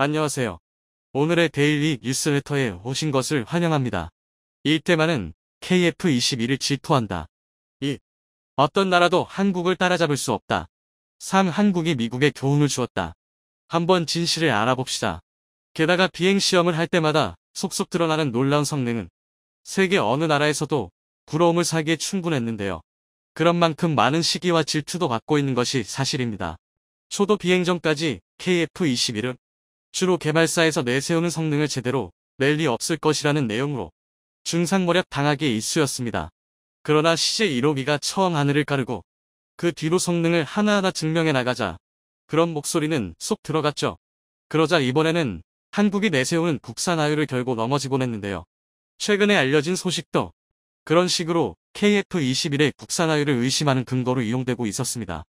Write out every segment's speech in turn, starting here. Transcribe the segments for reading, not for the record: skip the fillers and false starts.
안녕하세요. 오늘의 데일리 뉴스레터에 오신 것을 환영합니다. 이 테마는 KF21을 질투한다. 2. 어떤 나라도 한국을 따라잡을 수 없다. 3. 한국이 미국에 교훈을 주었다. 한번 진실을 알아봅시다. 게다가 비행시험을 할 때마다 속속 드러나는 놀라운 성능은 세계 어느 나라에서도 부러움을 사기에 충분했는데요. 그런 만큼 많은 시기와 질투도 받고 있는 것이 사실입니다. 초도 비행 전까지 KF21은 주로 개발사에서 내세우는 성능을 제대로 낼 리 없을 것이라는 내용으로 중상모략 당하기에 일쑤였습니다. 그러나 CJ152가 처음 하늘을 가르고 그 뒤로 성능을 하나하나 증명해 나가자 그런 목소리는 쏙 들어갔죠. 그러자 이번에는 한국이 내세우는 국산 아유를 결고 넘어지곤 했는데요. 최근에 알려진 소식도 그런 식으로 KF21의 국산 아유를 의심하는 근거로 이용되고 있었습니다.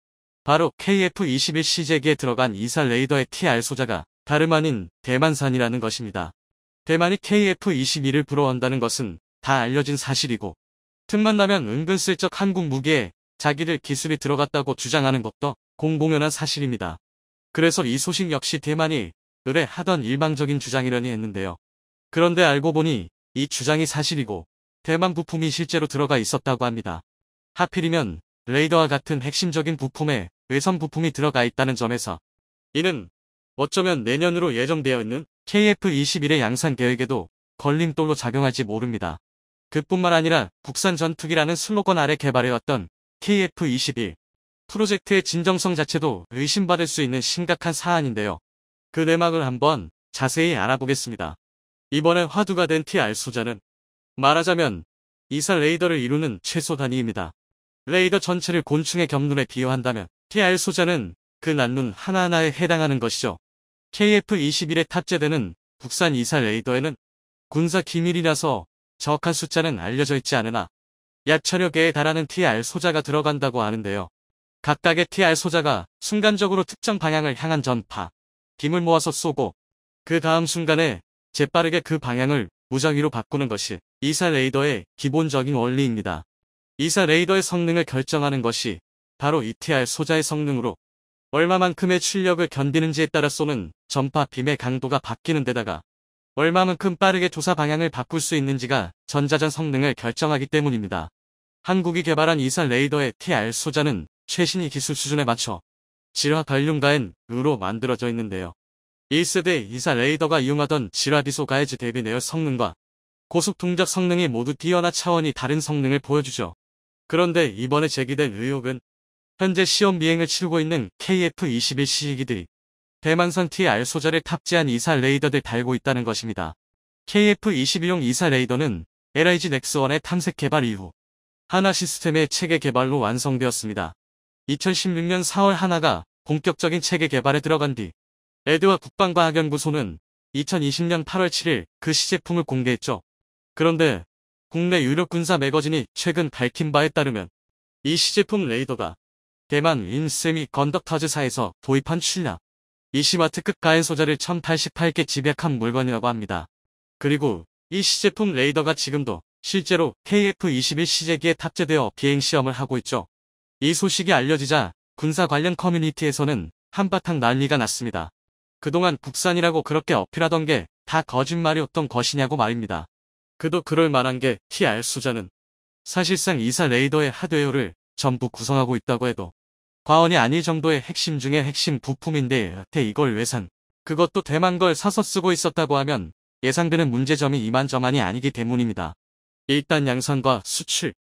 바로 KF21 시제기에 들어간 이사 레이더의 TR 소자가 다름 아닌 대만산이라는 것입니다. 대만이 KF21을 부러워한다는 것은 다 알려진 사실이고 틈만 나면 은근슬쩍 한국 무기에 자기들 기술이 들어갔다고 주장하는 것도 공공연한 사실입니다. 그래서 이 소식 역시 대만이 의뢰하던 일방적인 주장이려니 했는데요. 그런데 알고 보니 이 주장이 사실이고 대만 부품이 실제로 들어가 있었다고 합니다. 하필이면 레이더와 같은 핵심적인 부품에 외선 부품이 들어가 있다는 점에서 이는 어쩌면 내년으로 예정되어 있는 KF21의 양산 계획에도 걸림돌로 작용할지 모릅니다. 그뿐만 아니라 국산 전투기라는 슬로건 아래 개발해왔던 KF21 프로젝트의 진정성 자체도 의심받을 수 있는 심각한 사안인데요. 그 내막을 한번 자세히 알아보겠습니다. 이번에 화두가 된 TR 소자는 말하자면 이사 레이더를 이루는 최소 단위입니다. 레이더 전체를 곤충의 겹눈에 비유한다면 TR 소자는 그 난눈 하나하나에 해당하는 것이죠. KF21에 탑재되는 국산 이사 레이더에는 군사 기밀이라서 정확한 숫자는 알려져 있지 않으나 약 천여 개에 달하는 TR 소자가 들어간다고 하는데요. 각각의 TR 소자가 순간적으로 특정 방향을 향한 전파, 빔을 모아서 쏘고 그 다음 순간에 재빠르게 그 방향을 무작위로 바꾸는 것이 이사 레이더의 기본적인 원리입니다. 이사 레이더의 성능을 결정하는 것이 바로 이 TR 소자의 성능으로 얼마만큼의 출력을 견디는지에 따라 쏘는 전파 빔의 강도가 바뀌는 데다가 얼마만큼 빠르게 조사 방향을 바꿀 수 있는지가 전자전 성능을 결정하기 때문입니다. 한국이 개발한 이사 레이더의 TR 소자는 최신의 기술 수준에 맞춰 질화 관륨가엔으로 만들어져 있는데요. 1세대 이사 레이더가 이용하던 질화 비소 가해즈 대비 내열 성능과 고속 동작 성능이 모두 뛰어나 차원이 다른 성능을 보여주죠. 그런데 이번에 제기된 의혹은 현재 시험 비행을 치르고 있는 KF21 시기들이 대만선 TR 소자를 탑재한 이사 레이더를 달고 있다는 것입니다. KF21용 이사 레이더는 LIG 넥스1의 탐색 개발 이후 하나 시스템의 체계 개발로 완성되었습니다. 2016년 4월 하나가 본격적인 체계 개발에 들어간 뒤 레드와 국방과학연구소는 2020년 8월 7일 그 시제품을 공개했죠. 그런데 국내 유력 군사 매거진이 최근 밝힌 바에 따르면 이 시제품 레이더가 대만 윈세미 건덕터즈사에서 도입한 출력 20와트급 가엔 소자를 1088개 집약한 물건이라고 합니다. 그리고 이 시제품 레이더가 지금도 실제로 KF21 시제기에 탑재되어 비행시험을 하고 있죠. 이 소식이 알려지자 군사 관련 커뮤니티에서는 한바탕 난리가 났습니다. 그동안 국산이라고 그렇게 어필하던 게 다 거짓말이었던 것이냐고 말입니다. 그도 그럴 만한 게 TR 소자는 사실상 이사 레이더의 하드웨어를 전부 구성하고 있다고 해도 과언이 아닐 정도의 핵심 중의 핵심 부품인데 여태 이걸 왜 산? 그것도 대만 걸 사서 쓰고 있었다고 하면 예상되는 문제점이 이만저만이 아니기 때문입니다. 일단 양산과 수출,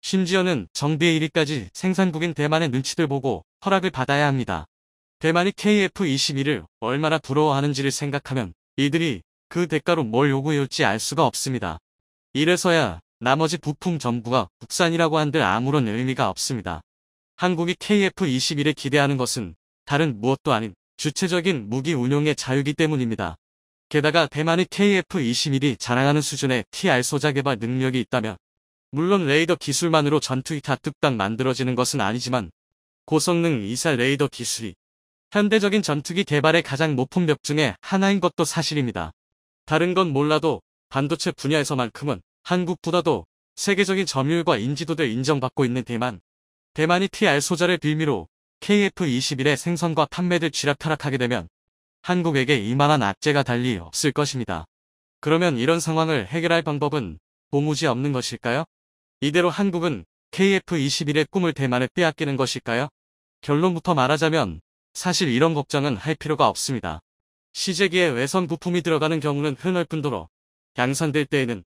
심지어는 정비의 1위까지 생산국인 대만의 눈치들 보고 허락을 받아야 합니다. 대만이 KF21을 얼마나 부러워하는지를 생각하면 이들이 그 대가로 뭘 요구해올지 알 수가 없습니다. 이래서야 나머지 부품 전부가 국산이라고 한들 아무런 의미가 없습니다. 한국이 KF21에 기대하는 것은 다른 무엇도 아닌 주체적인 무기 운용의 자유이기 때문입니다. 게다가 대만이 KF21이 자랑하는 수준의 TR 소자 개발 능력이 있다면 물론 레이더 기술만으로 전투기 다 뚝딱 만들어지는 것은 아니지만 고성능 이사 레이더 기술이 현대적인 전투기 개발의 가장 높은 벽 중에 하나인 것도 사실입니다. 다른 건 몰라도 반도체 분야에서만큼은 한국보다도 세계적인 점유율과 인지도를 인정받고 있는 대만이 TR 소자를 빌미로 KF21의 생산과 판매를 쥐락타락하게 되면 한국에게 이만한 악재가 달리 없을 것입니다. 그러면 이런 상황을 해결할 방법은 도무지 없는 것일까요? 이대로 한국은 KF-21의 꿈을 대만에 빼앗기는 것일까요? 결론부터 말하자면 사실 이런 걱정은 할 필요가 없습니다. 시제기에 외선 부품이 들어가는 경우는 흔할 뿐더러 양산될 때에는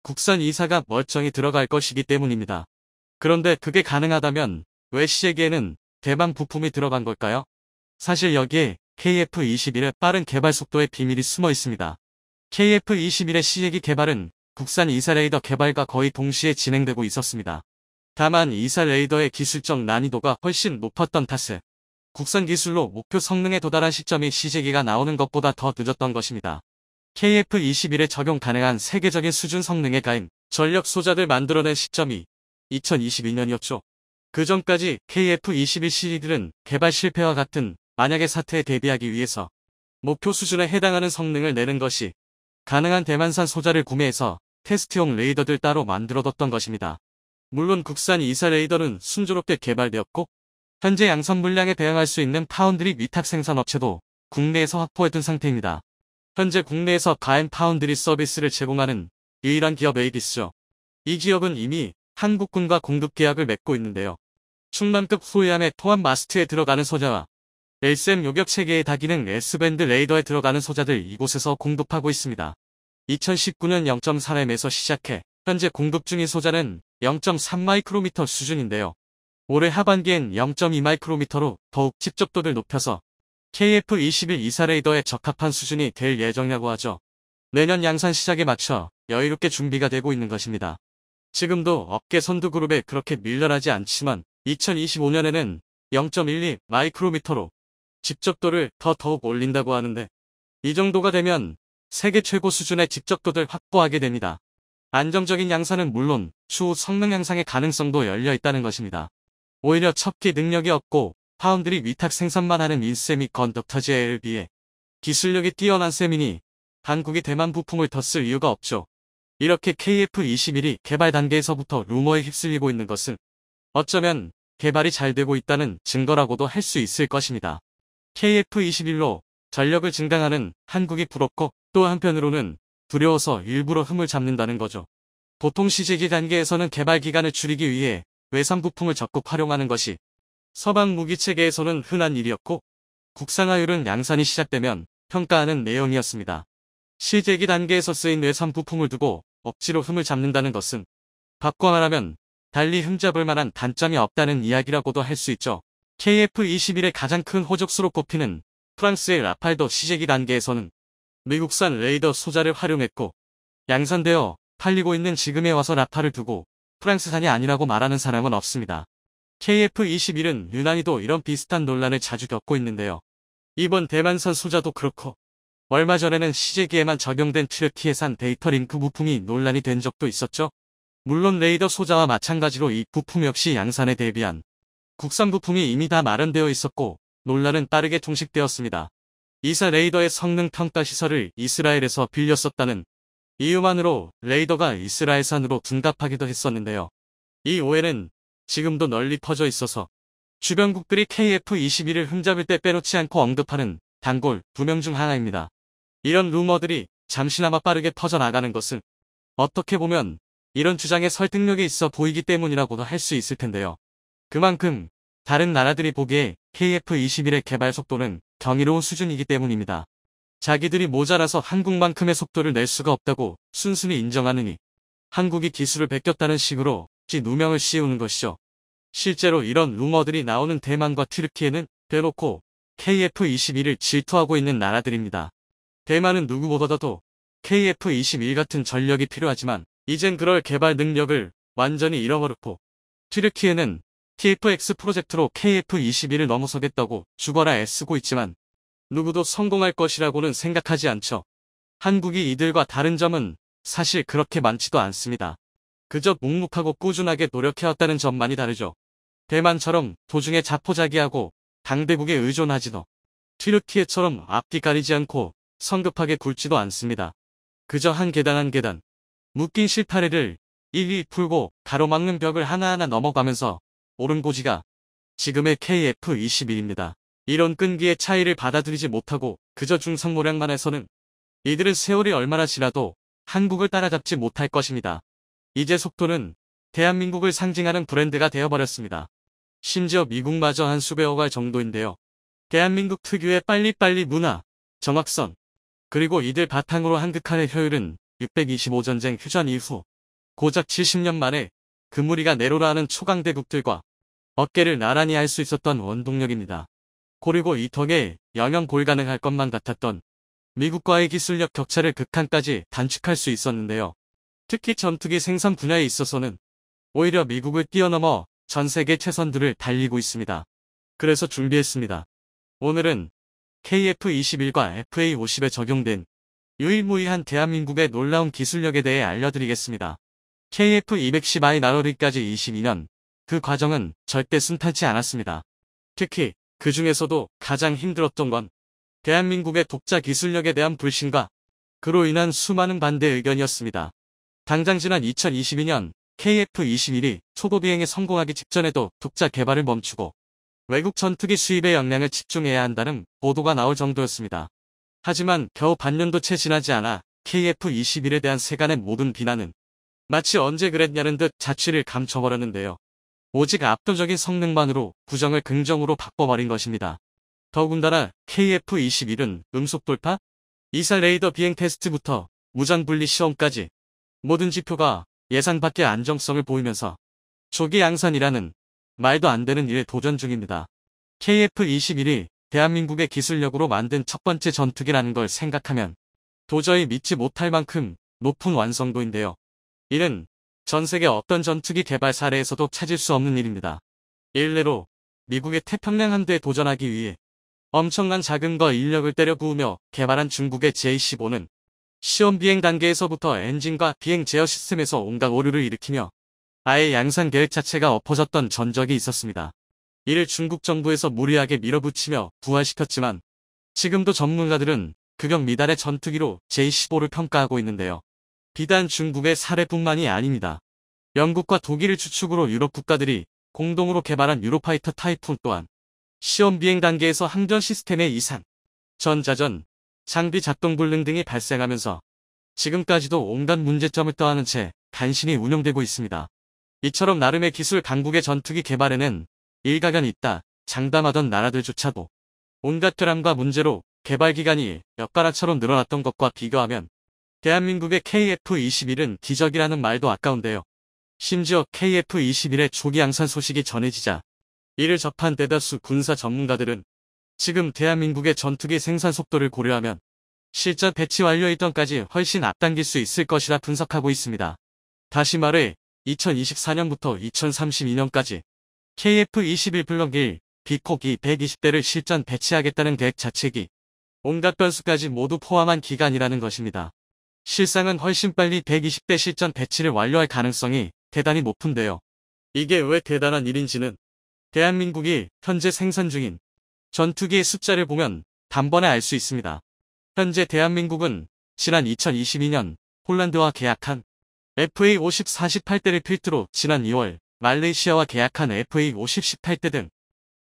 국산 이사가 멀쩡히 들어갈 것이기 때문입니다. 그런데 그게 가능하다면 왜 시제기에는 대만 부품이 들어간 걸까요? 사실 여기에 KF-21의 빠른 개발 속도의 비밀이 숨어 있습니다. KF-21의 시제기 개발은 국산 이사 레이더 개발과 거의 동시에 진행되고 있었습니다. 다만 이사 레이더의 기술적 난이도가 훨씬 높았던 탓에 국산 기술로 목표 성능에 도달한 시점이 시제기가 나오는 것보다 더 늦었던 것입니다. KF-21에 적용 가능한 세계적인 수준 성능의 가임, 전력 소자들 만들어낸 시점이 2022년이었죠. 그 전까지 KF-21 시리들은 개발 실패와 같은 만약의 사태에 대비하기 위해서 목표 수준에 해당하는 성능을 내는 것이 가능한 대만산 소자를 구매해서 테스트용 레이더들 따로 만들어뒀던 것입니다. 물론 국산 이사 레이더는 순조롭게 개발되었고 현재 양산 물량에 대응할 수 있는 파운드리 위탁 생산 업체도 국내에서 확보해둔 상태입니다. 현재 국내에서 가임 파운드리 서비스를 제공하는 유일한 기업 에이디스죠. 이 기업은 이미 한국군과 공급 계약을 맺고 있는데요. 충남급 후위함의 통합 마스트에 들어가는 소자와 LSM 요격 체계의 다기능 S밴드 레이더에 들어가는 소자들 이곳에서 공급하고 있습니다. 2019년 0.3M에서 시작해 현재 공급 중인 소자는 0.3 마이크로미터 수준인데요. 올해 하반기엔 0.2 마이크로미터로 더욱 집적도를 높여서 KF-21 이사 레이더에 적합한 수준이 될 예정이라고 하죠. 내년 양산 시작에 맞춰 여유롭게 준비가 되고 있는 것입니다. 지금도 업계 선두그룹에 그렇게 밀려나지 않지만 2025년에는 0.12 마이크로미터로 집적도를 더욱 올린다고 하는데 이 정도가 되면 세계 최고 수준의 집적도를 확보하게 됩니다. 안정적인 양산은 물론 추후 성능 향상의 가능성도 열려 있다는 것입니다. 오히려 첩기 능력이 없고 파운드리 위탁 생산만 하는 인세미 건덕터즈에 비해 기술력이 뛰어난 세미니 한국이 대만 부품을 더 쓸 이유가 없죠. 이렇게 KF-21이 개발 단계에서부터 루머에 휩쓸리고 있는 것은 어쩌면 개발이 잘 되고 있다는 증거라고도 할 수 있을 것입니다. KF-21로 전력을 증강하는 한국이 부럽고 또 한편으로는 두려워서 일부러 흠을 잡는다는 거죠. 보통 시제기 단계에서는 개발 기간을 줄이기 위해 외산 부품을 적극 활용하는 것이 서방 무기 체계에서는 흔한 일이었고 국산화율은 양산이 시작되면 평가하는 내용이었습니다. 시제기 단계에서 쓰인 외산 부품을 두고 억지로 흠을 잡는다는 것은 바꿔 말하면 달리 흠잡을 만한 단점이 없다는 이야기라고도 할 수 있죠. KF-21의 가장 큰 호적수로 꼽히는 프랑스의 라팔도 시제기 단계에서는 미국산 레이더 소자를 활용했고 양산되어 팔리고 있는 지금에 와서 라팔을 두고 프랑스산이 아니라고 말하는 사람은 없습니다. KF-21은 유난히도 이런 비슷한 논란을 자주 겪고 있는데요. 이번 대만산 소자도 그렇고 얼마 전에는 시제기에만 적용된 튀르키예산 데이터 링크 부품이 논란이 된 적도 있었죠. 물론 레이더 소자와 마찬가지로 이 부품 역시 양산에 대비한 국산 부품이 이미 다 마련되어 있었고 논란은 빠르게 종식되었습니다. 이사 레이더의 성능 평가 시설을 이스라엘에서 빌렸었다는 이유만으로 레이더가 이스라엘산으로 둔갑하기도 했었는데요. 이 오해는 지금도 널리 퍼져 있어서 주변국들이 KF-21을 흠잡을 때 빼놓지 않고 언급하는 단골 2명 중 하나입니다. 이런 루머들이 잠시나마 빠르게 퍼져나가는 것은 어떻게 보면 이런 주장에 설득력이 있어 보이기 때문이라고도 할 수 있을 텐데요. 그만큼 다른 나라들이 보기에 KF-21의 개발 속도는 경이로운 수준이기 때문입니다. 자기들이 모자라서 한국만큼의 속도를 낼 수가 없다고 순순히 인정하느니 한국이 기술을 베꼈다는 식으로 누명을 씌우는 것이죠. 실제로 이런 루머들이 나오는 대만과 튀르키예는 대놓고 KF-21을 질투하고 있는 나라들입니다. 대만은 누구보다도 KF-21 같은 전력이 필요하지만 이젠 그럴 개발 능력을 완전히 잃어버렸고 튀르키예는 TFX 프로젝트로 KF-21을 넘어서겠다고 죽어라 애쓰고 있지만 누구도 성공할 것이라고는 생각하지 않죠. 한국이 이들과 다른 점은 사실 그렇게 많지도 않습니다. 그저 묵묵하고 꾸준하게 노력해왔다는 점만이 다르죠. 대만처럼 도중에 자포자기하고 당대국에 의존하지도 튀르키예처럼 앞뒤 가리지 않고 성급하게 굴지도 않습니다. 그저 한 계단 한 계단 묶인 실타래를 일일이 풀고 가로막는 벽을 하나하나 넘어가면서 오른 고지가 지금의 KF-21입니다. 이런 끈기의 차이를 받아들이지 못하고 그저 중상모량만 해서는 이들은 세월이 얼마나 지나도 한국을 따라잡지 못할 것입니다. 이제 속도는 대한민국을 상징하는 브랜드가 되어버렸습니다. 심지어 미국마저 한 수배워갈 정도인데요. 대한민국 특유의 빨리빨리 문화, 정확성, 그리고 이들 바탕으로 한극한의 효율은 625전쟁 휴전 이후 고작 70년 만에 그 무리가 내로라하는 초강대국들과 어깨를 나란히 할 수 있었던 원동력입니다. 그리고 이 덕에 영영 불가능할 것만 같았던 미국과의 기술력 격차를 극한까지 단축할 수 있었는데요. 특히 전투기 생산 분야에 있어서는 오히려 미국을 뛰어넘어 전 세계 최선들을 달리고 있습니다. 그래서 준비했습니다. 오늘은 KF-21과 FA-50에 적용된 유일무이한 대한민국의 놀라운 기술력에 대해 알려드리겠습니다. KF-210I 나로리까지 22년, 그 과정은 절대 순탄치 않았습니다. 특히 그 중에서도 가장 힘들었던 건 대한민국의 독자 기술력에 대한 불신과 그로 인한 수많은 반대 의견이었습니다. 당장 지난 2022년 KF-21이 초보 비행에 성공하기 직전에도 독자 개발을 멈추고 외국 전투기 수입에 역량을 집중해야 한다는 보도가 나올 정도였습니다. 하지만 겨우 반년도 채 지나지 않아 KF-21에 대한 세간의 모든 비난은 마치 언제 그랬냐는 듯 자취를 감춰버렸는데요. 오직 압도적인 성능만으로 부정을 긍정으로 바꿔버린 것입니다. 더군다나 KF-21은 음속 돌파, 이사 레이더 비행 테스트부터 무장 분리 시험까지 모든 지표가 예상 밖의 안정성을 보이면서 조기 양산이라는 말도 안 되는 일에 도전 중입니다. KF-21이 대한민국의 기술력으로 만든 첫 번째 전투기라는 걸 생각하면 도저히 믿지 못할 만큼 높은 완성도인데요. 이는 전 세계 어떤 전투기 개발 사례에서도 찾을 수 없는 일입니다. 일례로 미국의 태평양 함대에 도전하기 위해 엄청난 자금과 인력을 때려 부으며 개발한 중국의 J-15는 시험 비행 단계에서부터 엔진과 비행 제어 시스템에서 온갖 오류를 일으키며 아예 양산 계획 자체가 엎어졌던 전적이 있었습니다. 이를 중국 정부에서 무리하게 밀어붙이며 부활시켰지만 지금도 전문가들은 극역 미달의 전투기로 J-15를 평가하고 있는데요. 비단 중국의 사례뿐만이 아닙니다. 영국과 독일을 주축으로 유럽 국가들이 공동으로 개발한 유로파이터 타이푼 또한 시험 비행 단계에서 항전 시스템의 이상, 전자전, 장비 작동 불능 등이 발생하면서 지금까지도 온갖 문제점을 떠안은 채 간신히 운영되고 있습니다. 이처럼 나름의 기술 강국의 전투기 개발에는 일가견이 있다 장담하던 나라들조차도 온갖 결함과 문제로 개발 기간이 몇 가락처럼 늘어났던 것과 비교하면 대한민국의 KF-21은 기적이라는 말도 아까운데요. 심지어 KF-21의 조기 양산 소식이 전해지자 이를 접한 대다수 군사 전문가들은 지금 대한민국의 전투기 생산 속도를 고려하면 실전 배치 완료 일정까지 훨씬 앞당길 수 있을 것이라 분석하고 있습니다. 다시 말해 2024년부터 2032년까지 KF-21 블록 1, 비콕2 120대를 실전 배치하겠다는 계획 자체기 온갖 변수까지 모두 포함한 기간이라는 것입니다. 실상은 훨씬 빨리 120대 실전 배치를 완료할 가능성이 대단히 높은데요. 이게 왜 대단한 일인지는 대한민국이 현재 생산 중인 전투기의 숫자를 보면 단번에 알 수 있습니다. 현재 대한민국은 지난 2022년 폴란드와 계약한 FA-50 48대를 필두로 지난 2월 말레이시아와 계약한 FA-50 18대 등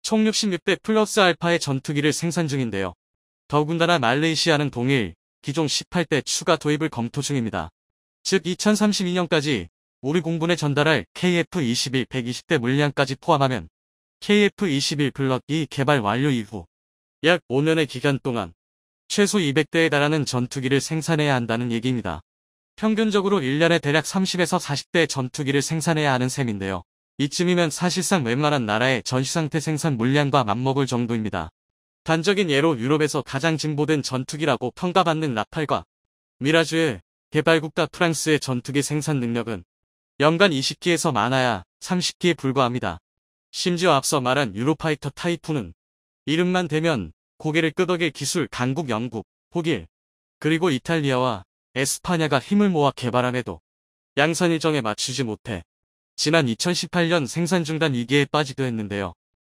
총 66대 플러스 알파의 전투기를 생산 중인데요. 더군다나 말레이시아는 동일 기종 18대 추가 도입을 검토 중입니다. 즉 2032년까지 우리 공군에 전달할 KF-21 120대 물량까지 포함하면 KF-21 블럭 2 개발 완료 이후 약 5년의 기간 동안 최소 200대에 달하는 전투기를 생산해야 한다는 얘기입니다. 평균적으로 1년에 대략 30에서 40대의 전투기를 생산해야 하는 셈인데요. 이쯤이면 사실상 웬만한 나라의 전시상태 생산 물량과 맞먹을 정도입니다. 단적인 예로 유럽에서 가장 진보된 전투기라고 평가받는 라팔과 미라주의 개발국가 프랑스의 전투기 생산 능력은 연간 20기에서 많아야 30기에 불과합니다. 심지어 앞서 말한 유로파이터 타이푼은 이름만 대면 고개를 끄덕일 기술 강국 영국, 독일, 그리고 이탈리아와 에스파냐가 힘을 모아 개발함에도 양산 일정에 맞추지 못해 지난 2018년 생산 중단 위기에 빠지기도 했는데요.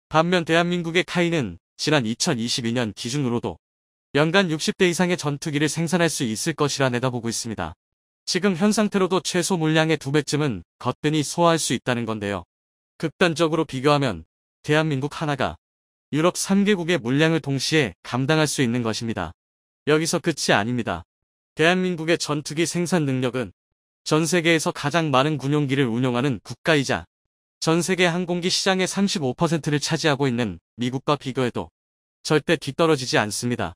반면 대한민국의 카이는 지난 2022년 기준으로도 연간 60대 이상의 전투기를 생산할 수 있을 것이라 내다보고 있습니다. 지금 현 상태로도 최소 물량의 2배쯤은 거뜬히 소화할 수 있다는 건데요. 극단적으로 비교하면 대한민국 하나가 유럽 3개국의 물량을 동시에 감당할 수 있는 것입니다. 여기서 끝이 아닙니다. 대한민국의 전투기 생산 능력은 전 세계에서 가장 많은 군용기를 운용하는 국가이자 전 세계 항공기 시장의 35%를 차지하고 있는 미국과 비교해도 절대 뒤떨어지지 않습니다.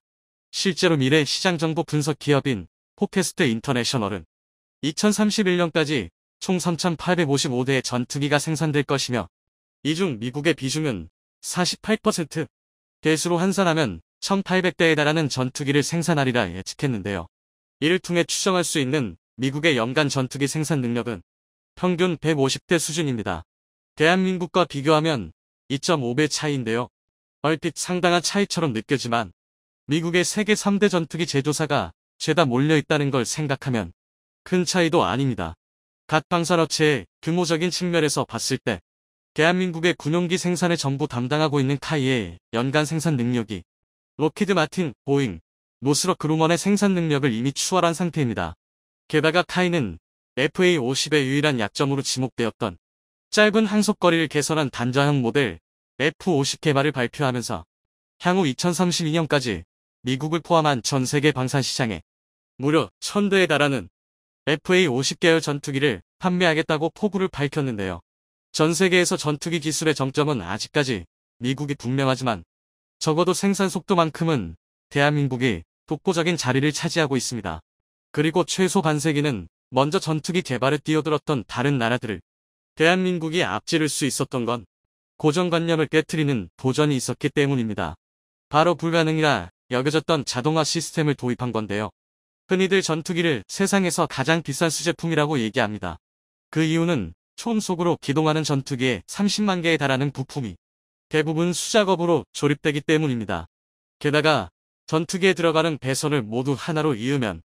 실제로 미래 시장 정보 분석 기업인 포캐스트 인터내셔널은 2031년까지 총 3,855대의 전투기가 생산될 것이며 이 중 미국의 비중은 48%, 대수로 환산하면 1,800대에 달하는 전투기를 생산하리라 예측했는데요. 이를 통해 추정할 수 있는 미국의 연간 전투기 생산 능력은 평균 150대 수준입니다. 대한민국과 비교하면 2.5배 차이인데요. 얼핏 상당한 차이처럼 느껴지만 미국의 세계 3대 전투기 제조사가 죄다 몰려있다는 걸 생각하면 큰 차이도 아닙니다. 각 방산업체의 규모적인 측면에서 봤을 때 대한민국의 군용기 생산을 전부 담당하고 있는 카이의 연간 생산 능력이 로키드 마틴, 보잉, 노스럽 그루먼의 생산 능력을 이미 추월한 상태입니다. 게다가 카이는 FA-50의 유일한 약점으로 지목되었던 짧은 항속거리를 개선한 단자형 모델 F-50 개발을 발표하면서 향후 2032년까지 미국을 포함한 전 세계 방산 시장에 무려 1,000대에 달하는 FA-50 계열 전투기를 판매하겠다고 포부를 밝혔는데요. 전 세계에서 전투기 기술의 정점은 아직까지 미국이 분명하지만 적어도 생산 속도만큼은 대한민국이 독보적인 자리를 차지하고 있습니다. 그리고 최소 반세기는 먼저 전투기 개발에 뛰어들었던 다른 나라들을 대한민국이 앞지를 수 있었던 건 고정관념을 깨트리는 도전이 있었기 때문입니다. 바로 불가능이라 여겨졌던 자동화 시스템을 도입한 건데요. 흔히들 전투기를 세상에서 가장 비싼 수제품이라고 얘기합니다. 그 이유는 초음속으로 기동하는 전투기에 30만 개에 달하는 부품이 대부분 수작업으로 조립되기 때문입니다. 게다가 전투기에 들어가는 배선을 모두 하나로 이으면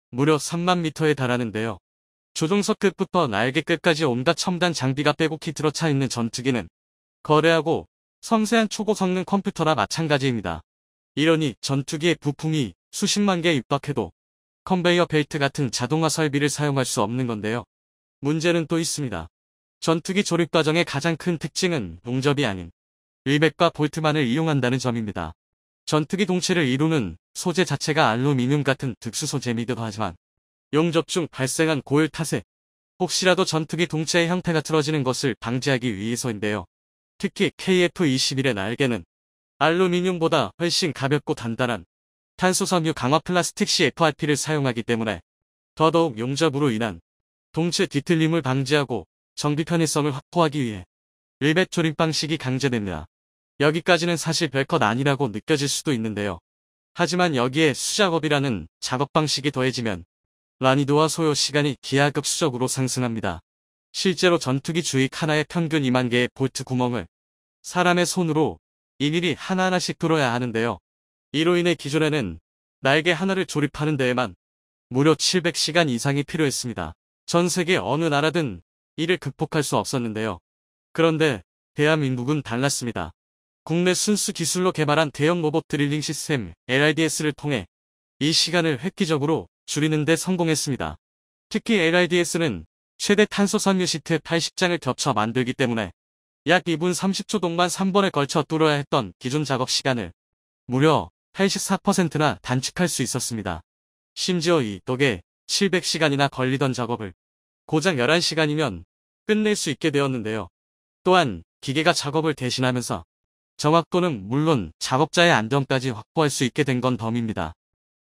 무려 3만 미터에 달하는데요. 조종석 끝부터 날개 끝까지 온갖 첨단 장비가 빼곡히 들어차 있는 전투기는 거대하고 섬세한 초고성능 컴퓨터나 마찬가지입니다. 이러니 전투기의 부품이 수십만 개 육박해도 컨베이어 벨트 같은 자동화 설비를 사용할 수 없는 건데요. 문제는 또 있습니다. 전투기 조립 과정의 가장 큰 특징은 용접이 아닌 릴벳과 볼트만을 이용한다는 점입니다. 전투기 동체를 이루는 소재 자체가 알루미늄 같은 특수 소재이기도 하지만 용접 중 발생한 고열 탓에 혹시라도 전투기 동체의 형태가 틀어지는 것을 방지하기 위해서인데요. 특히 KF-21의 날개는 알루미늄보다 훨씬 가볍고 단단한 탄소섬유 강화 플라스틱 CFRP를 사용하기 때문에 더더욱 용접으로 인한 동체 뒤틀림을 방지하고 정비 편의성을 확보하기 위해 릴벳 조립 방식이 강제됩니다. 여기까지는 사실 별것 아니라고 느껴질 수도 있는데요. 하지만 여기에 수작업이라는 작업 방식이 더해지면 난이도와 소요 시간이 기하급수적으로 상승합니다. 실제로 전투기 주익 하나에 평균 2만 개의 볼트 구멍을 사람의 손으로 일일이 하나하나씩 뚫어야 하는데요. 이로 인해 기존에는 날개 하나를 조립하는 데에만 무려 700시간 이상이 필요했습니다. 전 세계 어느 나라든 이를 극복할 수 없었는데요. 그런데 대한민국은 달랐습니다. 국내 순수 기술로 개발한 대형 로봇 드릴링 시스템 LRDS를 통해 이 시간을 획기적으로 줄이는 데 성공했습니다. 특히 LRDS는 최대 탄소 섬유 시트 80장을 겹쳐 만들기 때문에 약 2분 30초 동안 3번에 걸쳐 뚫어야 했던 기존 작업 시간을 무려 84%나 단축할 수 있었습니다. 심지어 이 덕에 700시간이나 걸리던 작업을 고작 11시간이면 끝낼 수 있게 되었는데요. 또한 기계가 작업을 대신하면서 정확도는 물론 작업자의 안전까지 확보할 수 있게 된 건 덤입니다.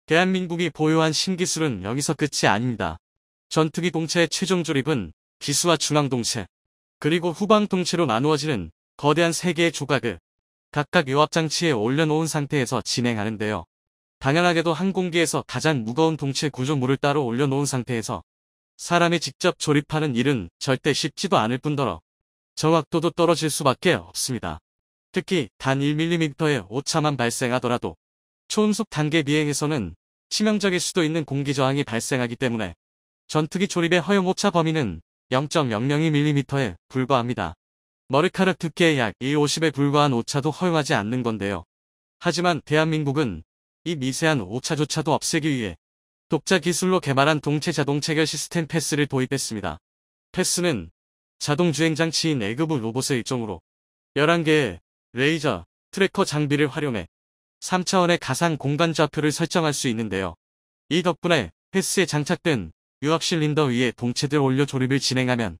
대한민국이 보유한 신기술은 여기서 끝이 아닙니다. 전투기 동체의 최종 조립은 기수와 중앙 동체, 그리고 후방 동체로 나누어지는 거대한 3개의 조각을 각각 요압장치에 올려놓은 상태에서 진행하는데요. 당연하게도 항공기에서 가장 무거운 동체 구조물을 따로 올려놓은 상태에서 사람이 직접 조립하는 일은 절대 쉽지도 않을 뿐더러 정확도도 떨어질 수밖에 없습니다. 특히 단 1mm의 오차만 발생하더라도 초음속 단계 비행에서는 치명적일 수도 있는 공기저항이 발생하기 때문에 전투기 조립의 허용 오차 범위는 0.002mm에 불과합니다. 머리카락 두께의 약 1/50에 불과한 오차도 허용하지 않는 건데요. 하지만 대한민국은 이 미세한 오차조차도 없애기 위해 독자 기술로 개발한 동체 자동 체결 시스템 패스를 도입했습니다. 패스는 자동 주행장치인 에그브 로봇의 일종으로 11개의 레이저 트래커 장비를 활용해 3차원의 가상 공간 좌표를 설정할 수 있는데요. 이 덕분에 패스에 장착된 유압 실린더 위에 동체들 올려 조립을 진행하면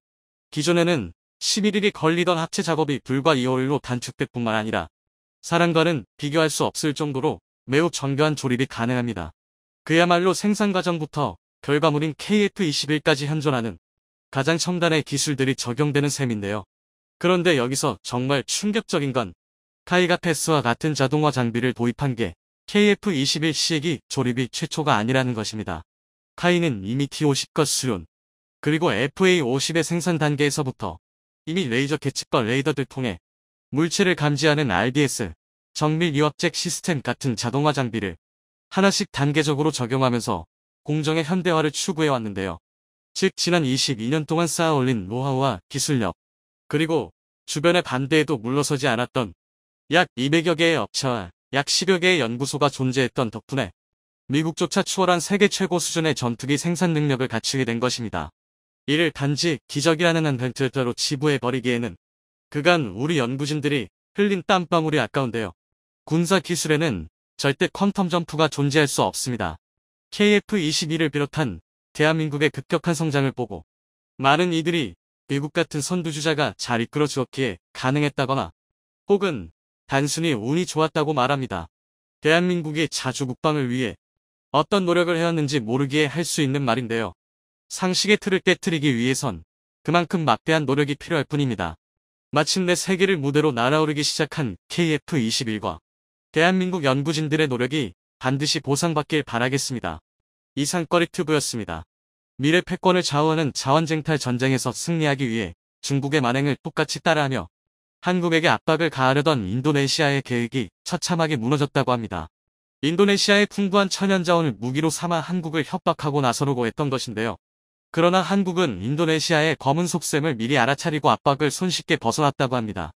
기존에는 11일이 걸리던 합체 작업이 불과 2월로 단축될 뿐만 아니라 사람과는 비교할 수 없을 정도로 매우 정교한 조립이 가능합니다. 그야말로 생산 과정부터 결과물인 KF21까지 현존하는 가장 첨단의 기술들이 적용되는 셈인데요. 그런데 여기서 정말 충격적인 건 카이가 패스와 같은 자동화 장비를 도입한 게 KF21 시액이 조립이 최초가 아니라는 것입니다. 카이는 이미 T50과 수륜, 그리고 FA50의 생산 단계에서부터 이미 레이저 계측과 레이더를 통해 물체를 감지하는 RDS, 정밀 유압잭 시스템 같은 자동화 장비를 하나씩 단계적으로 적용하면서 공정의 현대화를 추구해왔는데요. 즉 지난 22년 동안 쌓아올린 노하우와 기술력, 그리고 주변의 반대에도 물러서지 않았던 약 200여 개의 업체와 약 10여 개의 연구소가 존재했던 덕분에 미국조차 추월한 세계 최고 수준의 전투기 생산 능력을 갖추게 된 것입니다. 이를 단지 기적이라는 한 벤틀터로 치부해버리기에는 그간 우리 연구진들이 흘린 땀방울이 아까운데요. 군사 기술에는 절대 퀀텀 점프가 존재할 수 없습니다. KF-21을 비롯한 대한민국의 급격한 성장을 보고 많은 이들이 미국 같은 선두주자가 잘 이끌어 주었기에 가능했다거나 혹은 단순히 운이 좋았다고 말합니다. 대한민국이 자주 국방을 위해 어떤 노력을 해왔는지 모르기에 할 수 있는 말인데요. 상식의 틀을 깨트리기 위해선 그만큼 막대한 노력이 필요할 뿐입니다. 마침내 세계를 무대로 날아오르기 시작한 KF-21과 대한민국 연구진들의 노력이 반드시 보상받길 바라겠습니다. 이상거리 튜브였습니다. 미래 패권을 좌우하는 자원쟁탈 전쟁에서 승리하기 위해 중국의 만행을 똑같이 따라하며 한국에게 압박을 가하려던 인도네시아의 계획이 처참하게 무너졌다고 합니다. 인도네시아의 풍부한 천연자원을 무기로 삼아 한국을 협박하고 나서려고 했던 것인데요. 그러나 한국은 인도네시아의 검은 속셈을 미리 알아차리고 압박을 손쉽게 벗어났다고 합니다.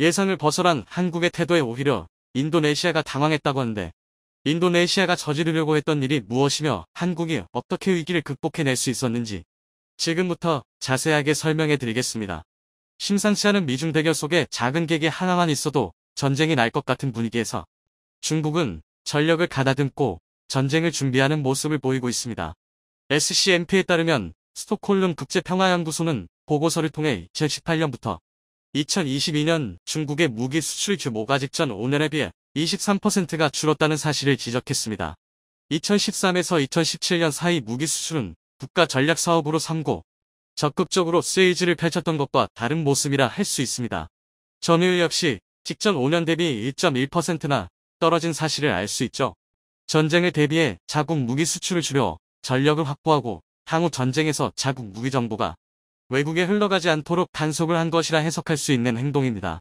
예상을 벗어난 한국의 태도에 오히려 인도네시아가 당황했다고 하는데 인도네시아가 저지르려고 했던 일이 무엇이며 한국이 어떻게 위기를 극복해낼 수 있었는지 지금부터 자세하게 설명해 드리겠습니다. 심상치 않은 미중 대결 속에 작은 계기 하나만 있어도 전쟁이 날 것 같은 분위기에서 중국은 전력을 가다듬고 전쟁을 준비하는 모습을 보이고 있습니다. SCMP에 따르면 스톡홀름 국제평화연구소는 보고서를 통해 2018년부터 2022년 중국의 무기 수출 규모가 직전 5년에 비해 23%가 줄었다는 사실을 지적했습니다. 2013에서 2017년 사이 무기 수출은 국가 전략 사업으로 삼고 적극적으로 세일즈를 펼쳤던 것과 다른 모습이라 할 수 있습니다. 점유율 역시 직전 5년 대비 1.1%나 떨어진 사실을 알 수 있죠. 전쟁을 대비해 자국 무기 수출을 줄여 전력을 확보하고 향후 전쟁에서 자국 무기 정보가 외국에 흘러가지 않도록 단속을 한 것이라 해석할 수 있는 행동입니다.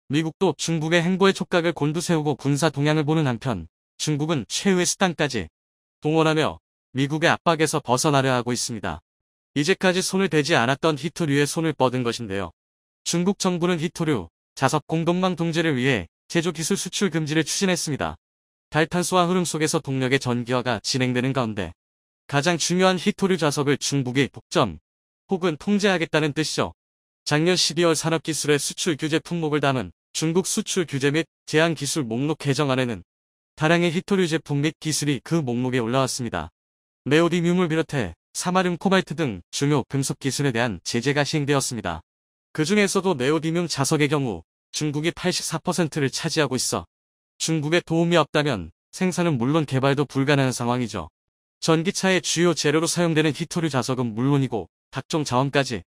미국도 중국의 행보에 촉각을 곤두세우고 군사 동향을 보는 한편 중국은 최후의 수단까지 동원하며 미국의 압박에서 벗어나려 하고 있습니다. 이제까지 손을 대지 않았던 히토류에 손을 뻗은 것인데요. 중국 정부는 히토류, 자석 공동망 통제를 위해 제조 기술 수출 금지를 추진했습니다. 달 탄소화 흐름 속에서 동력의 전기화가 진행되는 가운데 가장 중요한 히토류 자석을 중국이 독점 혹은 통제하겠다는 뜻이죠. 작년 12월 산업기술의 수출 규제 품목을 담은 중국 수출 규제 및 제한 기술 목록 개정안에는 다량의 히토류 제품 및 기술이 그 목록에 올라왔습니다. 네오디뮴을 비롯해 사마륨, 코발트 등 중요 금속 기술에 대한 제재가 시행되었습니다. 그 중에서도 네오디뮴 자석의 경우 중국이 84%를 차지하고 있어 중국에 도움이 없다면 생산은 물론 개발도 불가능한 상황이죠. 전기차의 주요 재료로 사용되는 히토류 자석은 물론이고 각종 자원까지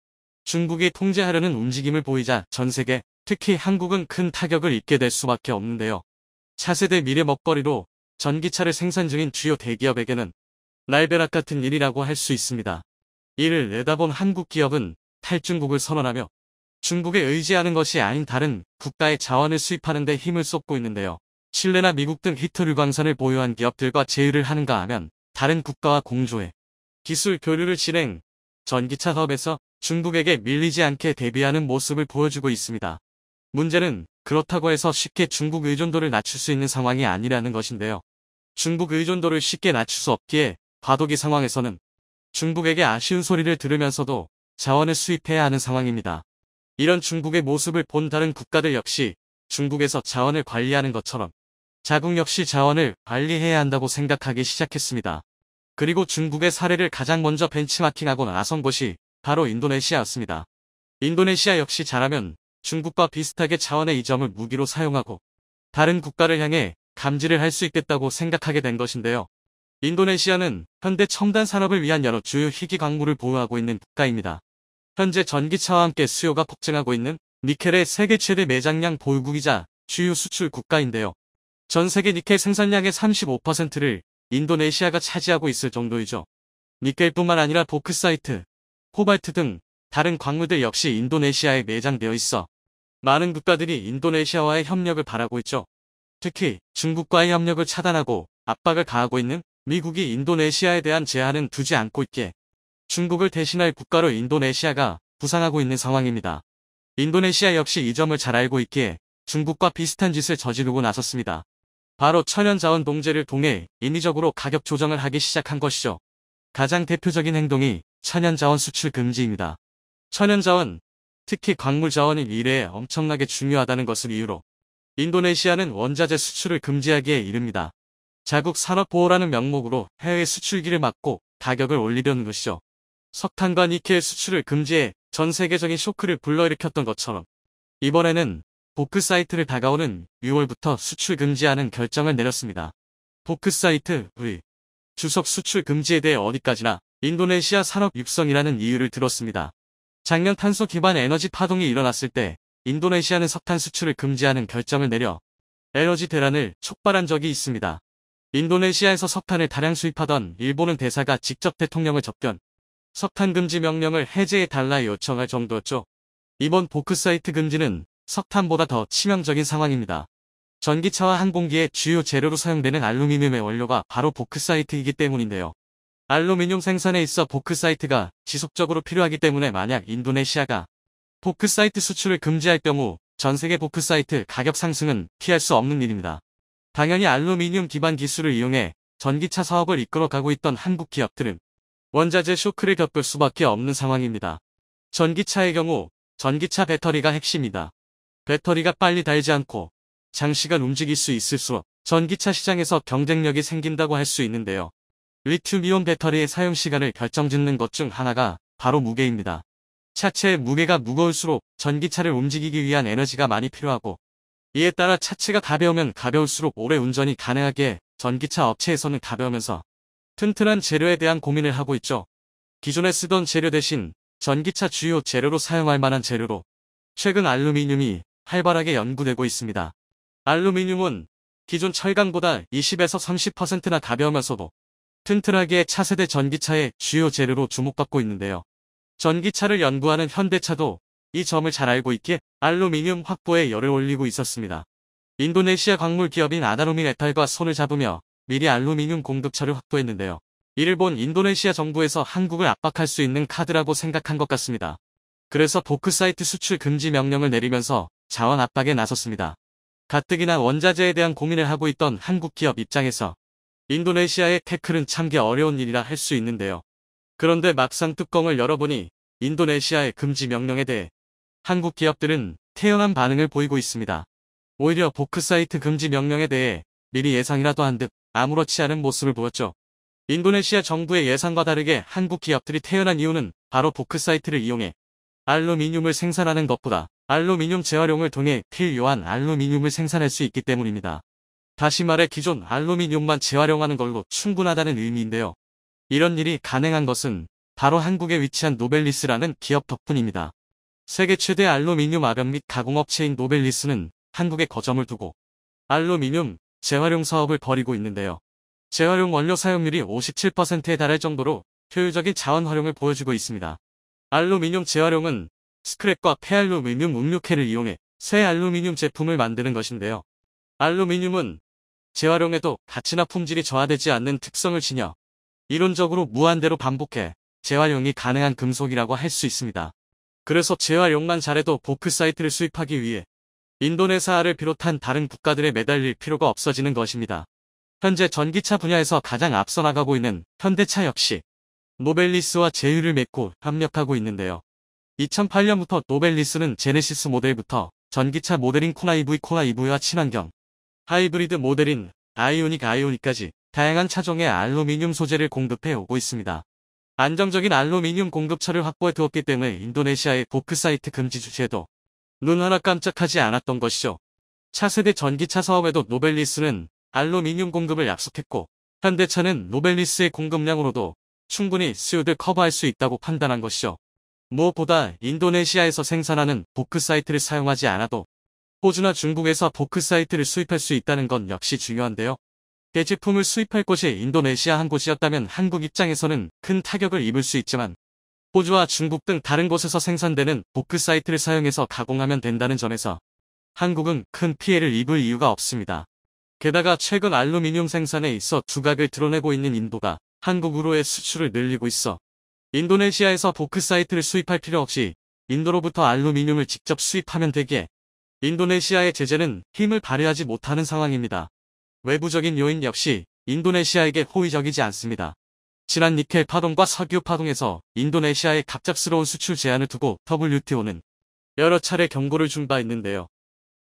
중국이 통제하려는 움직임을 보이자 전 세계, 특히 한국은 큰 타격을 입게 될 수밖에 없는데요. 차세대 미래 먹거리로 전기차를 생산 중인 주요 대기업에게는 날벼락 같은 일이라고 할 수 있습니다. 이를 내다본 한국 기업은 탈중국을 선언하며 중국에 의지하는 것이 아닌 다른 국가의 자원을 수입하는 데 힘을 쏟고 있는데요. 칠레나 미국 등 히토류 광산을 보유한 기업들과 제휴를 하는가 하면 다른 국가와 공조해 기술 교류를 진행, 전기차 사업에서 중국에게 밀리지 않게 대비하는 모습을 보여주고 있습니다. 문제는 그렇다고 해서 쉽게 중국 의존도를 낮출 수 있는 상황이 아니라는 것인데요. 중국 의존도를 쉽게 낮출 수 없기에 과도기 상황에서는 중국에게 아쉬운 소리를 들으면서도 자원을 수입해야 하는 상황입니다. 이런 중국의 모습을 본 다른 국가들 역시 중국에서 자원을 관리하는 것처럼 자국 역시 자원을 관리해야 한다고 생각하기 시작했습니다. 그리고 중국의 사례를 가장 먼저 벤치마킹하고 나선 곳이 바로 인도네시아였습니다. 인도네시아 역시 잘하면 중국과 비슷하게 자원의 이 점을 무기로 사용하고 다른 국가를 향해 감지를 할 수 있겠다고 생각하게 된 것인데요. 인도네시아는 현대 첨단 산업을 위한 여러 주요 희귀 광물을 보유하고 있는 국가입니다. 현재 전기차와 함께 수요가 폭증하고 있는 니켈의 세계 최대 매장량 보유국이자 주요 수출 국가인데요. 전 세계 니켈 생산량의 35%를 인도네시아가 차지하고 있을 정도이죠. 니켈뿐만 아니라 보크사이트, 코발트 등 다른 광물들 역시 인도네시아에 매장되어 있어 많은 국가들이 인도네시아와의 협력을 바라고 있죠. 특히 중국과의 협력을 차단하고 압박을 가하고 있는 미국이 인도네시아에 대한 제한은 두지 않고 있기에 중국을 대신할 국가로 인도네시아가 부상하고 있는 상황입니다. 인도네시아 역시 이 점을 잘 알고 있기에 중국과 비슷한 짓을 저지르고 나섰습니다. 바로 천연자원 동제를 통해 인위적으로 가격 조정을 하기 시작한 것이죠. 가장 대표적인 행동이 천연자원 수출 금지입니다. 천연자원, 특히 광물자원이 미래에 엄청나게 중요하다는 것을 이유로 인도네시아는 원자재 수출을 금지하기에 이릅니다. 자국 산업보호라는 명목으로 해외 수출기를 막고 가격을 올리려는 것이죠. 석탄과 니켈 수출을 금지해 전 세계적인 쇼크를 불러일으켰던 것처럼 이번에는 보크사이트를 다가오는 6월부터 수출 금지하는 결정을 내렸습니다. 보크사이트 V 주석 수출 금지에 대해 어디까지나 인도네시아 산업 육성이라는 이유를 들었습니다. 작년 탄소 기반 에너지 파동이 일어났을 때 인도네시아는 석탄 수출을 금지하는 결정을 내려 에너지 대란을 촉발한 적이 있습니다. 인도네시아에서 석탄을 다량 수입하던 일본은 대사가 직접 대통령을 접견, 석탄 금지 명령을 해제해달라 요청할 정도였죠. 이번 보크사이트 금지는 석탄보다 더 치명적인 상황입니다. 전기차와 항공기의 주요 재료로 사용되는 알루미늄의 원료가 바로 보크사이트이기 때문인데요. 알루미늄 생산에 있어 보크사이트가 지속적으로 필요하기 때문에 만약 인도네시아가 보크사이트 수출을 금지할 경우 전 세계 보크사이트 가격 상승은 피할 수 없는 일입니다. 당연히 알루미늄 기반 기술을 이용해 전기차 사업을 이끌어가고 있던 한국 기업들은 원자재 쇼크를 겪을 수밖에 없는 상황입니다. 전기차의 경우 전기차 배터리가 핵심이다. 배터리가 빨리 닳지 않고 장시간 움직일 수 있을수록 전기차 시장에서 경쟁력이 생긴다고 할 수 있는데요. 리튬이온 배터리의 사용 시간을 결정짓는 것 중 하나가 바로 무게입니다. 차체의 무게가 무거울수록 전기차를 움직이기 위한 에너지가 많이 필요하고 이에 따라 차체가 가벼우면 가벼울수록 오래 운전이 가능하기에 전기차 업체에서는 가벼우면서 튼튼한 재료에 대한 고민을 하고 있죠. 기존에 쓰던 재료 대신 전기차 주요 재료로 사용할 만한 재료로 최근 알루미늄이 활발하게 연구되고 있습니다. 알루미늄은 기존 철강보다 20에서 30%나 가벼우면서도 튼튼하게 차세대 전기차의 주요 재료로 주목받고 있는데요. 전기차를 연구하는 현대차도 이 점을 잘 알고 있기에 알루미늄 확보에 열을 올리고 있었습니다. 인도네시아 광물 기업인 아다루미메탈과 손을 잡으며 미리 알루미늄 공급처를 확보했는데요. 이를 본 인도네시아 정부에서 한국을 압박할 수 있는 카드라고 생각한 것 같습니다. 그래서 보크사이트 수출 금지 명령을 내리면서 자원 압박에 나섰습니다. 가뜩이나 원자재에 대한 고민을 하고 있던 한국 기업 입장에서 인도네시아의 태클은 참기 어려운 일이라 할 수 있는데요. 그런데 막상 뚜껑을 열어보니 인도네시아의 금지 명령에 대해 한국 기업들은 태연한 반응을 보이고 있습니다. 오히려 보크사이트 금지 명령에 대해 미리 예상이라도 한 듯 아무렇지 않은 모습을 보였죠. 인도네시아 정부의 예상과 다르게 한국 기업들이 태연한 이유는 바로 보크사이트를 이용해 알루미늄을 생산하는 것보다 알루미늄 재활용을 통해 필요한 알루미늄을 생산할 수 있기 때문입니다. 다시 말해 기존 알루미늄만 재활용하는 걸로 충분하다는 의미인데요. 이런 일이 가능한 것은 바로 한국에 위치한 노벨리스라는 기업 덕분입니다. 세계 최대 알루미늄 압연 및 가공업체인 노벨리스는 한국에 거점을 두고 알루미늄 재활용 사업을 벌이고 있는데요. 재활용 원료 사용률이 57%에 달할 정도로 효율적인 자원 활용을 보여주고 있습니다. 알루미늄 재활용은 스크랩과 폐알루미늄 음료캐를 이용해 새 알루미늄 제품을 만드는 것인데요. 알루미늄은 재활용에도 가치나 품질이 저하되지 않는 특성을 지녀 이론적으로 무한대로 반복해 재활용이 가능한 금속이라고 할 수 있습니다. 그래서 재활용만 잘해도 보크사이트를 수입하기 위해 인도네시아를 비롯한 다른 국가들에 매달릴 필요가 없어지는 것입니다. 현재 전기차 분야에서 가장 앞서 나가고 있는 현대차 역시 노벨리스와 제휴를 맺고 협력하고 있는데요. 2008년부터 노벨리스는 제네시스 모델부터 전기차 모델인 코나 EV, 코나 EV와 친환경 하이브리드 모델인 아이오닉까지 다양한 차종의 알루미늄 소재를 공급해 오고 있습니다. 안정적인 알루미늄 공급처를 확보해 두었기 때문에 인도네시아의 보크사이트 금지 주체도 눈 하나 깜짝하지 않았던 것이죠. 차세대 전기차 사업에도 노벨리스는 알루미늄 공급을 약속했고, 현대차는 노벨리스의 공급량으로도 충분히 수요를 커버할 수 있다고 판단한 것이죠. 무엇보다 인도네시아에서 생산하는 보크사이트를 사용하지 않아도 호주나 중국에서 보크사이트를 수입할 수 있다는 건 역시 중요한데요. 대제품을 수입할 곳이 인도네시아 한 곳이었다면 한국 입장에서는 큰 타격을 입을 수 있지만, 호주와 중국 등 다른 곳에서 생산되는 보크사이트를 사용해서 가공하면 된다는 점에서 한국은 큰 피해를 입을 이유가 없습니다. 게다가 최근 알루미늄 생산에 있어 두각을 드러내고 있는 인도가 한국으로의 수출을 늘리고 있어 인도네시아에서 보크사이트를 수입할 필요 없이 인도로부터 알루미늄을 직접 수입하면 되기에 인도네시아의 제재는 힘을 발휘하지 못하는 상황입니다. 외부적인 요인 역시 인도네시아에게 호의적이지 않습니다. 지난 니켈 파동과 석유 파동에서 인도네시아의 갑작스러운 수출 제한을 두고 WTO는 여러 차례 경고를 준 바 있는데요.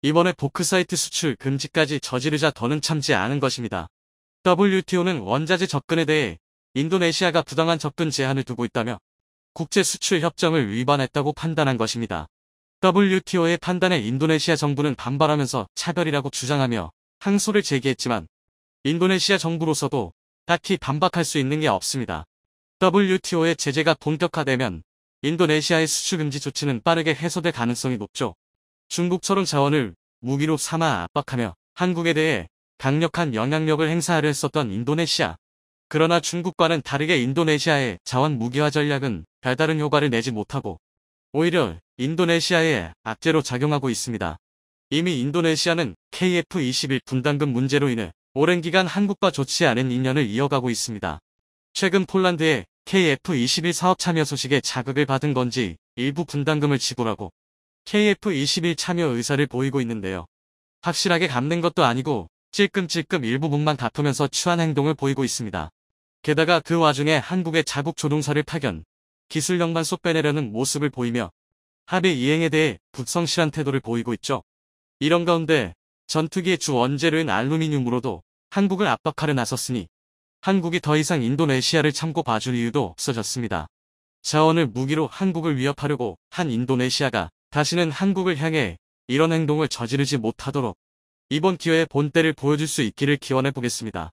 이번에 보크사이트 수출 금지까지 저지르자 더는 참지 않은 것입니다. WTO는 원자재 접근에 대해 인도네시아가 부당한 접근 제한을 두고 있다며 국제 수출 협정을 위반했다고 판단한 것입니다. WTO의 판단에 인도네시아 정부는 반발하면서 차별이라고 주장하며 항소를 제기했지만 인도네시아 정부로서도 딱히 반박할 수 있는 게 없습니다. WTO의 제재가 본격화되면 인도네시아의 수출 금지 조치는 빠르게 해소될 가능성이 높죠. 중국처럼 자원을 무기로 삼아 압박하며 한국에 대해 강력한 영향력을 행사하려 했었던 인도네시아. 그러나 중국과는 다르게 인도네시아의 자원 무기화 전략은 별다른 효과를 내지 못하고 오히려 인도네시아의 악재로 작용하고 있습니다. 이미 인도네시아는 KF-21 분담금 문제로 인해 오랜 기간 한국과 좋지 않은 인연을 이어가고 있습니다. 최근 폴란드의 KF-21 사업 참여 소식에 자극을 받은 건지 일부 분담금을 지불하고 KF-21 참여 의사를 보이고 있는데요. 확실하게 갚는 것도 아니고 찔끔찔끔 일부분만 갚으면서 추한 행동을 보이고 있습니다. 게다가 그 와중에 한국의 자국 조종사를 파견, 기술력만 쏙 빼내려는 모습을 보이며 합의 이행에 대해 불성실한 태도를 보이고 있죠. 이런 가운데 전투기의 주 원재료인 알루미늄으로도 한국을 압박하려 나섰으니 한국이 더 이상 인도네시아를 참고 봐줄 이유도 없어졌습니다. 자원을 무기로 한국을 위협하려고 한 인도네시아가 다시는 한국을 향해 이런 행동을 저지르지 못하도록 이번 기회에 본때를 보여줄 수 있기를 기원해 보겠습니다.